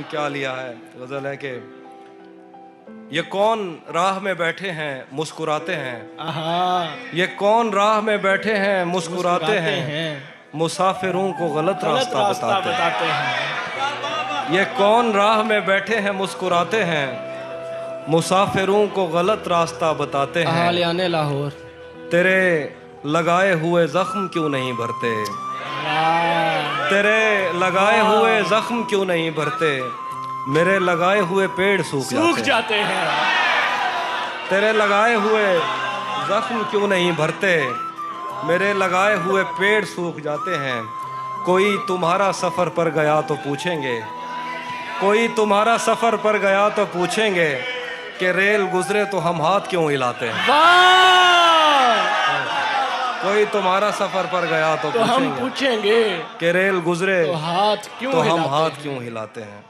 क्या लिया है। गजल है कि ये कौन राह में बैठे हैं मुस्कुराते हैं, ये कौन राह में बैठे हैं मुस्कुराते हैं, मुसाफिरों को गलत रास्ता बताते हैं। ये कौन राह में बैठे हैं मुस्कुराते हैं, मुसाफिरों को गलत रास्ता बताते हैं। लाहौर तेरे लगाए हुए जख्म क्यों नहीं भरते, तेरे लगाए हुए जख्म क्यों नहीं भरते, मेरे लगाए हुए पेड़ सूख जाते हैं। तेरे लगाए हुए जख्म क्यों नहीं भरते, मेरे लगाए हुए पेड़ सूख जाते हैं। कोई तुम्हारा सफ़र पर गया तो पूछेंगे, कोई तुम्हारा सफ़र पर गया तो पूछेंगे कि रेल गुजरे तो हम हाथ क्यों हिलाते हैं। कोई तुम्हारा सफ़र पर गया तो हम पूछेंगे कि रेल गुजरे तो हम हाथ क्यों हिलाते हैं।